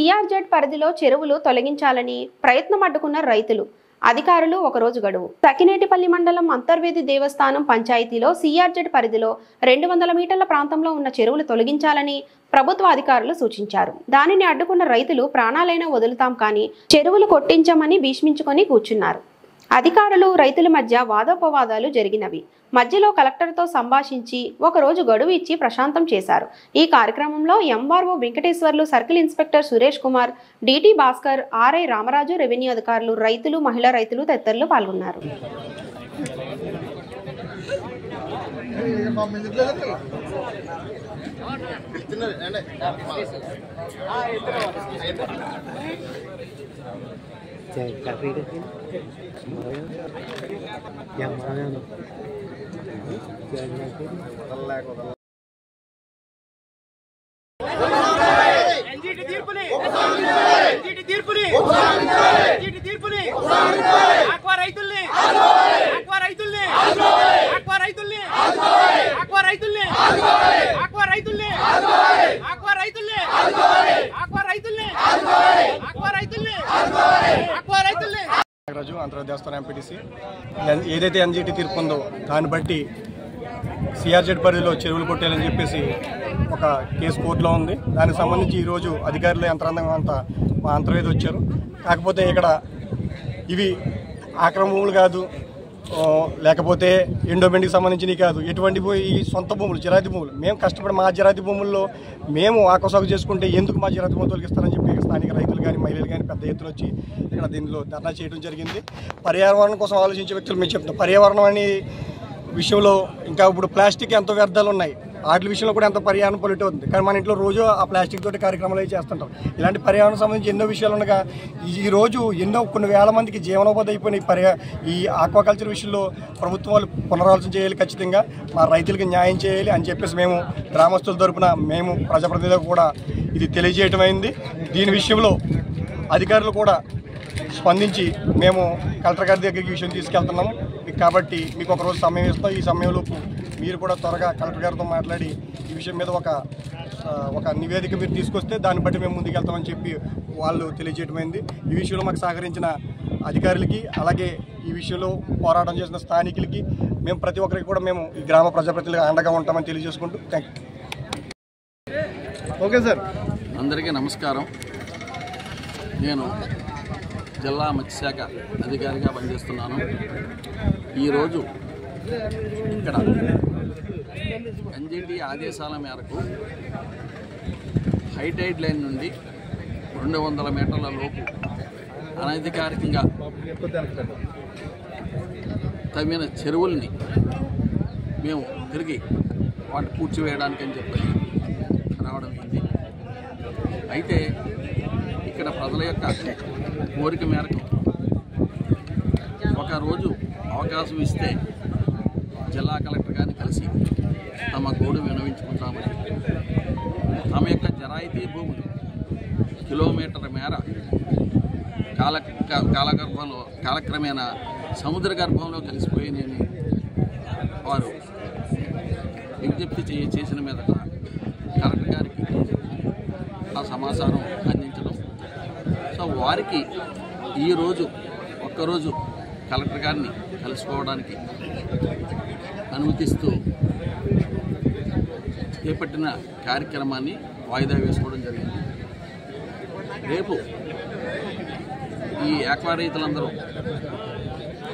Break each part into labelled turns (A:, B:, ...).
A: CRZ పరిధిలో చెరువులు తొలగించాలని ప్రయత్నం అడ్డుకున్న రైతులు, అధికారులు ఒకరోజు గడువు. సకినేటిపల్లి మండలం అంతర్వేది దేవస్థానం పంచాయతీలో సిఆర్జెడ్ పరిధిలో 200 మీటర్ల ప్రాంతంలో ఉన్న చెరువులు తొలగించాలని ప్రభుత్వ అధికారులు సూచించారు. దానిని అడ్డుకున్న రైతులు ప్రాణాలైనా వదులుతాం కానీ చెరువులు కొట్టించమని భీష్మించుకొని కూర్చున్నారు. అధికారులు రైతుల మధ్య వాదోపవాదాలు జరిగినవి. మధ్యలో కలెక్టర్తో సంభాషించి ఒకరోజు గడువు ఇచ్చి ప్రశాంతం చేశారు. ఈ కార్యక్రమంలో MRO Venkateswarlu, circle inspector Suresh Kumar, DT Bhaskar, RI Ramaraju, revenue అధికారులు, రైతులు, మహిళా రైతులు తదితరులు పాల్గొన్నారు.
B: yang mana nih? NGT తీర్పుని ఆక్వా రైతుల్ని
C: రాజు అంతర్వేది దేవస్థానం ఎంపీటీసీ ఏదైతే ఎన్జీటీ తీర్పు ఉందో దాన్ని బట్టి సిఆర్జెడ్ పరిధిలో చెరువులు కొట్టేయాలని చెప్పేసి ఒక కేసు కోర్టులో ఉంది. దానికి సంబంధించి ఈరోజు అధికారులు యంత్రాంగం అంతా మా అంతర్వేది వచ్చారు. కాకపోతే ఇక్కడ ఇవి ఆక్రమణలు కాదు, లేకపోతే ఎండోమెంట్కి సంబంధించినవి కాదు, ఎటువంటి ఈ సొంత భూములు, జిరాతి భూములు. మేము కష్టపడి మా జిరాతి భూముల్లో మేము ఆకసాగు చేసుకుంటే ఎందుకు మా జిరాతి భూములు తొలగిస్తారని చెప్పి స్థానిక రైతులు కానీ మహిళలు కానీ పెద్ద ఎత్తున వచ్చి ఇక్కడ దీనిలో ధర్నా చేయడం జరిగింది. పర్యావరణం కోసం ఆలోచించే వ్యక్తులు మేము చెప్తాం. పర్యావరణం అనే విషయంలో ఇంకా ఇప్పుడు ప్లాస్టిక్ ఎంతో వ్యర్థాలు ఉన్నాయి, వాటి విషయంలో కూడా ఎంతో పర్యావరణ పొల్యూట్ అవుతుంది. కానీ మన ఇంట్లో రోజు ఆ ప్లాస్టిక్ తోటి కార్యక్రమాలు అవి చేస్తుంటాం. ఇలాంటి పర్యావరణం సంబంధించి ఎన్నో విషయాలు ఉండగా ఈరోజు ఎన్నో కొన్ని వేల మందికి జీవనోపాధి అయిపోయిన ఈ ఆక్వాకల్చర్ విషయంలో ప్రభుత్వం వాళ్ళు పునరాలోచన చేయాలి, ఖచ్చితంగా మా రైతులకి న్యాయం చేయాలి అని చెప్పేసి మేము గ్రామస్తుల తరపున మేము ప్రజాప్రతినిధులకు కూడా ఇది తెలియజేయటం అయింది. దీని విషయంలో అధికారులు కూడా స్పందించి మేము కలెక్టర్ గారి దగ్గరికి విషయం తీసుకెళ్తున్నాము. కాబట్టి మీకు ఒకరోజు సమయం ఇస్తాం. ఈ సమయంలోపు మీరు కూడా త్వరగా కలెక్టర్ గారితో మాట్లాడి ఈ విషయం మీద ఒక నివేదిక మీరు తీసుకొస్తే దాన్ని బట్టి మేము ముందుకెళ్తామని చెప్పి వాళ్ళు తెలియజేయటమైంది. ఈ విషయంలో మాకు సహకరించిన అధికారులకి, అలాగే ఈ విషయంలో పోరాటం చేసిన స్థానికులకి, మేము ప్రతి ఒక్కరికి కూడా మేము ఈ గ్రామ ప్రజాప్రతినిధులుగా అండగా ఉంటామని తెలియజేసుకుంటూ థ్యాంక్ యూ. Okay sir.
D: అందరికీ నమస్కారం. నేను జిల్లా మత్స్యశాఖ అధికారిగా పనిచేస్తున్నాను. ఈరోజు ఇక్కడ ఎన్జిటి ఆదేశాల మేరకు హైటైడ్ లైన్ నుండి 200 మీటర్ల లోపు అనధికారికంగా తవ్విన చెరువుల్ని మేము తిరిగి వాటి పూడ్చివేయడానికి అని చెప్పి రావడం అయింది. అయితే ఇక్కడ ప్రజల యొక్క కోరిక మేరకు ఒకరోజు అవకాశం ఇస్తే జిల్లా కలెక్టర్ గారిని కలిసి తమ గోడు విన్నవించుకుంటామని, తమ యొక్క జరాయితీ భూములు కిలోమీటర్ మేర కాలక్రమేణా సముద్ర గర్భంలో కలిసిపోయినని వారు విజ్ఞప్తి చేసిన మీదట కలెక్టర్ గారికి ఆ సమాచారం అందించడం. సో వారికి ఈరోజు ఒక్కరోజు కలెక్టర్ గారిని కలుసుకోవడానికి అనుమతిస్తూ చేపట్టిన కార్యక్రమాన్ని వాయిదా వేసుకోవడం జరిగింది. రేపు ఈ ఆక్వా రైతులందరూ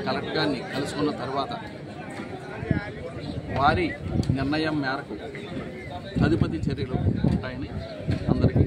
D: కలెక్టర్ గారిని కలుసుకున్న తర్వాత వారి నిర్ణయం మేరకు తదుపరి చర్యలు ఉంటాయని అందరికీ